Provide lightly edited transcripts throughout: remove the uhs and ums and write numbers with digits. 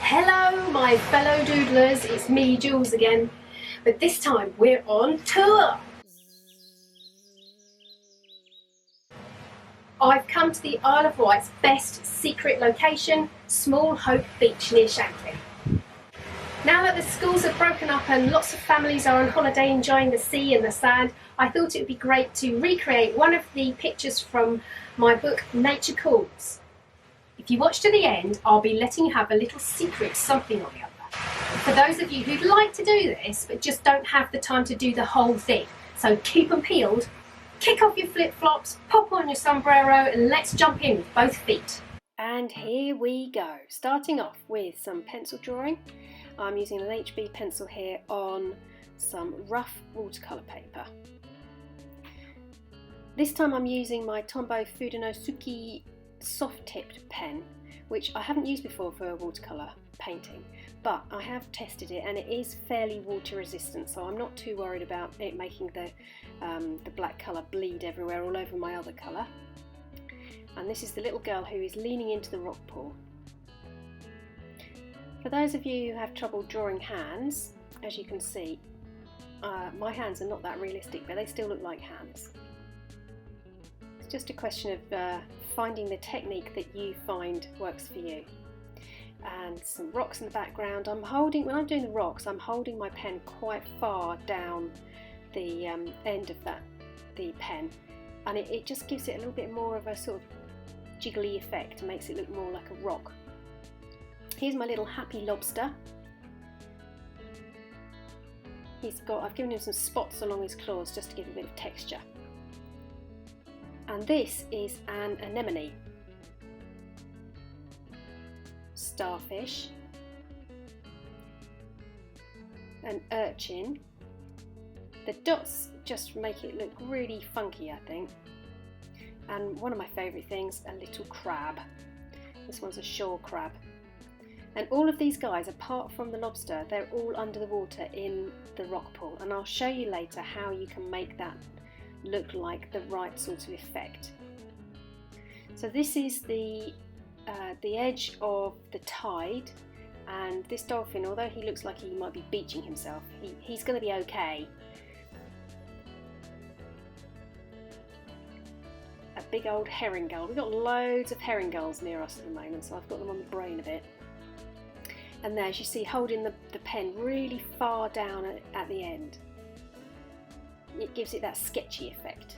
Hello my fellow doodlers, it's me Jules again, but this time we're on tour. I've come to the Isle of Wight's best secret location, Small Hope Beach near Shanklin. Now that the schools have broken up and lots of families are on holiday enjoying the sea and the sand, I thought it would be great to recreate one of the pictures from my book Nature Calls. If you watch to the end, I'll be letting you have a little secret something or the other. For those of you who'd like to do this, but just don't have the time to do the whole thing, so keep them peeled, kick off your flip-flops, pop on your sombrero, and let's jump in with both feet. And here we go, starting off with some pencil drawing. I'm using an HB pencil here on some rough watercolour paper. This time I'm using my Tombow Fudenosuke soft-tipped pen, which I haven't used before for watercolour painting, but I have tested it and it is fairly water resistant, so I'm not too worried about it making the black colour bleed everywhere all over my other colour. And this is the little girl who is leaning into the rock pool. For those of you who have trouble drawing hands, as you can see, my hands are not that realistic, but they still look like hands. It's just a question of finding the technique that you find works for you. And some rocks in the background. When I'm doing the rocks, I'm holding my pen quite far down the end of the pen, and it just gives it a little bit more of a sort of jiggly effect, makes it look more like a rock. Here's my little happy lobster. I've given him some spots along his claws just to give a bit of texture. And this is an anemone, starfish, an urchin. The dots just make it look really funky, I think. And one of my favourite things, a little crab. This one's a shore crab. And all of these guys, apart from the lobster, they're all under the water in the rock pool. And I'll show you later how you can make that look like the right sort of effect. So this is the edge of the tide, and this dolphin, although he looks like he might be beaching himself, he's going to be okay. A big old herring gull. We've got loads of herring gulls near us at the moment, so I've got them on the brain a bit. And there, as you see, holding the pen really far down at the end. It gives it that sketchy effect.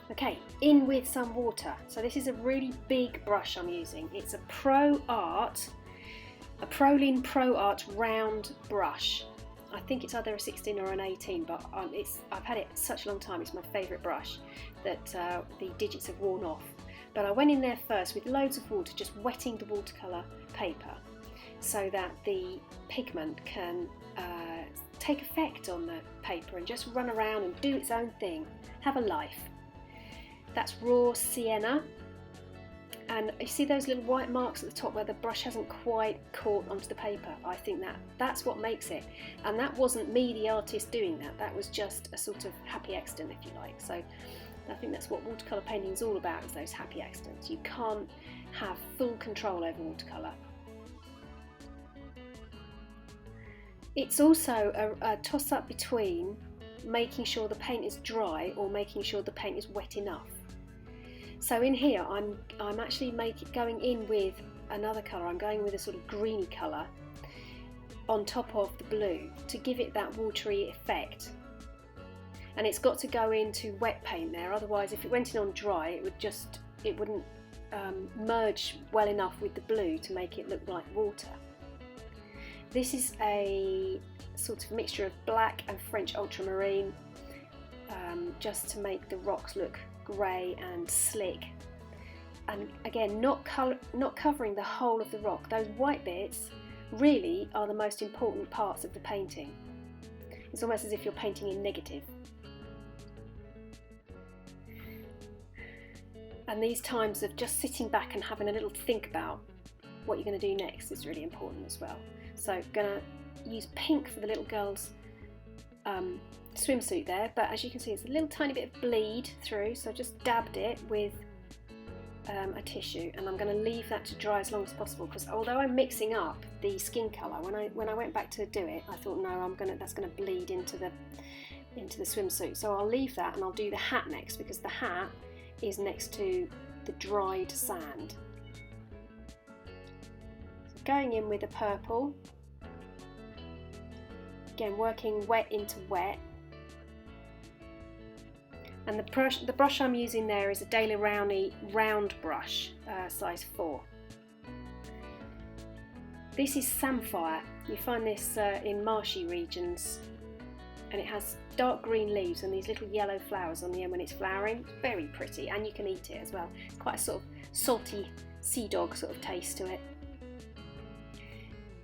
Okay, in with some water. So this is a really big brush I'm using. It's a Prolene Proarte round brush. I think it's either a 16 or an 18, but I've had it such a long time. It's my favourite brush that the digits have worn off. But I went in there first with loads of water, just wetting the watercolour paper so that the pigment can take effect on the paper and just run around and do its own thing, have a life. That's raw sienna, and you see those little white marks at the top where the brush hasn't quite caught onto the paper. I think that's what makes it, and that wasn't me, the artist, doing that. That was just a sort of happy accident, if you like. So I think that's what watercolour painting is all about, is those happy accidents. You can't have full control over watercolour. It's also a toss-up between making sure the paint is dry or making sure the paint is wet enough. So in here I'm actually going in with another colour. I'm going with a sort of greeny colour on top of the blue to give it that watery effect. And it's got to go into wet paint there, otherwise if it went in on dry it wouldn't merge well enough with the blue to make it look like water. This is a sort of mixture of black and French ultramarine, just to make the rocks look grey and slick. And again, not covering the whole of the rock. Those white bits really are the most important parts of the painting. It's almost as if you're painting in negative. And these times of just sitting back and having a little think about what you're going to do next is really important as well. So I'm going to use pink for the little girl's swimsuit there, but as you can see it's a little tiny bit of bleed through, so I just dabbed it with a tissue, and I'm going to leave that to dry as long as possible, because although I'm mixing up the skin colour, when I went back to do it, I thought no, that's going to bleed into the swimsuit. So I'll leave that, and I'll do the hat next, because the hat is next to the dried sand. So going in with a purple, again working wet into wet. And the brush I'm using there is a Daily Rowney Round brush, size 4. This is samphire. You find this in marshy regions, and it has dark green leaves and these little yellow flowers on the end when it's flowering. Very pretty, and you can eat it as well. It's quite a sort of salty sea dog sort of taste to it.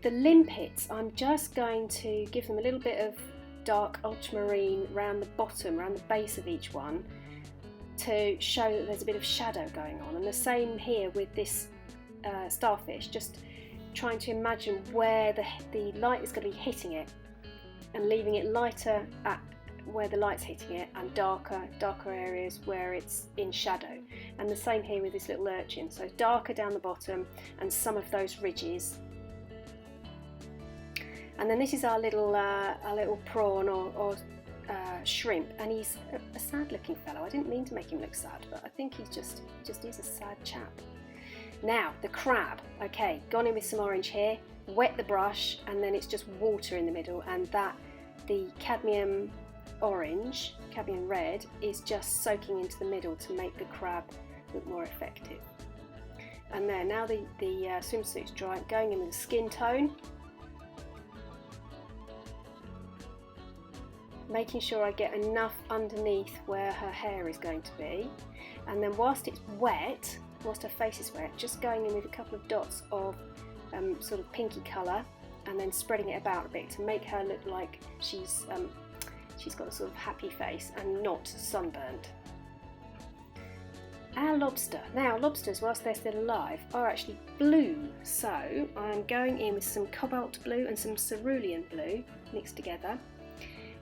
The limpets, I'm just going to give them a little bit of dark ultramarine around the bottom, around the base of each one, to show that there's a bit of shadow going on. And the same here with this starfish, just trying to imagine where the light is going to be hitting it, and leaving it lighter at where the light's hitting it, and darker areas where it's in shadow. And the same here with this little urchin, so darker down the bottom and some of those ridges. And then this is our little prawn or shrimp, and he's a sad looking fellow. I didn't mean to make him look sad, but I think he just is a sad chap. Now the crab, okay, gone in with some orange here, wet the brush, and then it's just water in the middle, and the cadmium orange, cadmium red, is just soaking into the middle to make the crab look more effective. And there, now the swimsuit's dry, going in with a skin tone, making sure I get enough underneath where her hair is going to be, and then whilst it's wet, whilst her face is wet, just going in with a couple of dots of sort of pinky colour, and then spreading it about a bit to make her look like she's got a sort of happy face and not sunburnt. Our lobster. Now lobsters, whilst they're still alive, are actually blue, so I'm going in with some cobalt blue and some cerulean blue mixed together,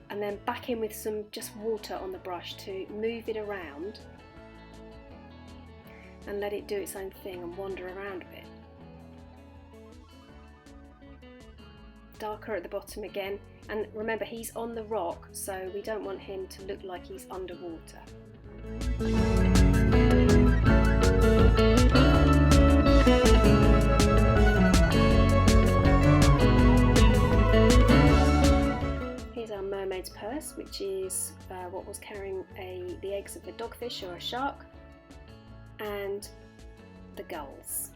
and then back in with some just water on the brush to move it around and let it do its own thing and wander around a bit. Darker at the bottom again, and remember he's on the rock, so we don't want him to look like he's underwater. Here's our mermaid's purse, which is what was carrying the eggs of a dogfish or a shark, and the gulls.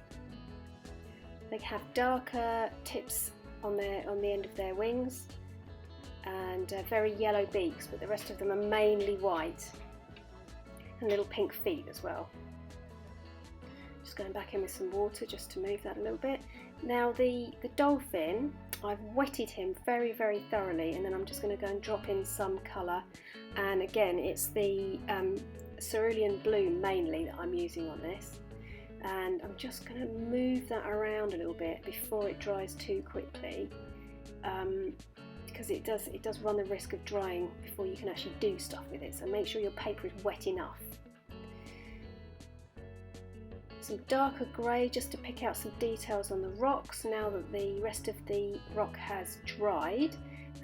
They have darker tips on the end of their wings, and very yellow beaks, but the rest of them are mainly white, and little pink feet as well. Just going back in with some water just to move that a little bit. Now the dolphin, I've wetted him very, very thoroughly, and then I'm just going to go and drop in some colour, and again it's the cerulean blue mainly that I'm using on this, and I'm just going to move that around a little bit before it dries too quickly, because it does run the risk of drying before you can actually do stuff with it, so make sure your paper is wet enough. Some darker grey just to pick out some details on the rocks now that the rest of the rock has dried,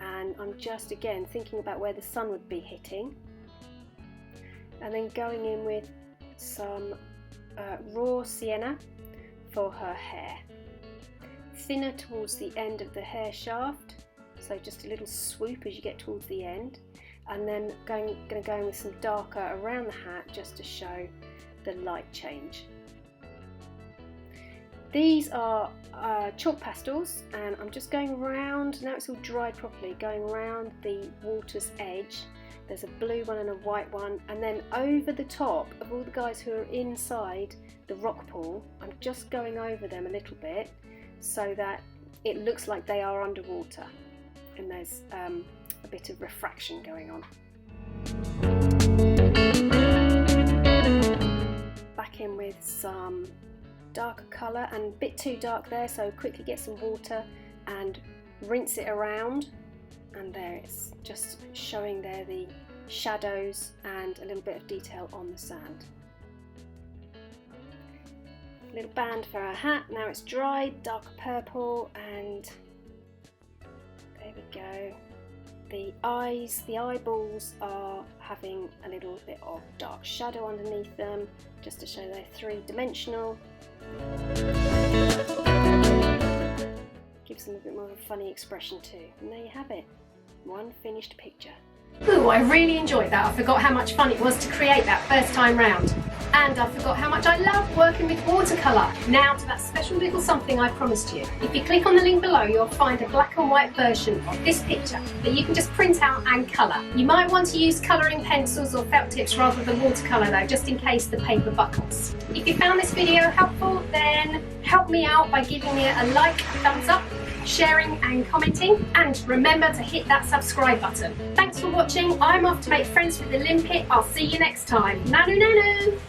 and I'm just again thinking about where the sun would be hitting, and then going in with some raw sienna for her hair, thinner towards the end of the hair shaft, so just a little swoop as you get towards the end, and then going to go in with some darker around the hat just to show the light change. These are chalk pastels, and I'm just going around, now it's all dried properly, going around the water's edge. There's a blue one and a white one, and then over the top of all the guys who are inside the rock pool, I'm just going over them a little bit so that it looks like they are underwater, and there's a bit of refraction going on. Back in with some darker colour, and a bit too dark there, so quickly get some water and rinse it around, and there it's just showing there the shadows and a little bit of detail on the sand. little band for our hat. Now it's dried, dark purple, and there we go. The eyes, the eyeballs are having a little bit of dark shadow underneath them, just to show they're three-dimensional. Gives them a bit more of a funny expression too. And there you have it, one finished picture. Ooh, I really enjoyed that. I forgot how much fun it was to create that first time round. And I forgot how much I love working with watercolour. Now to that special little something I promised you. If you click on the link below, you'll find a black and white version of this picture that you can just print out and colour. You might want to use colouring pencils or felt tips rather than watercolour though, just in case the paper buckles. If you found this video helpful, then help me out by giving it a like, a thumbs up, sharing and commenting, and remember to hit that subscribe button. Thanks for watching. I'm off to make friends with the limpet. I'll see you next time. Nanu nanu!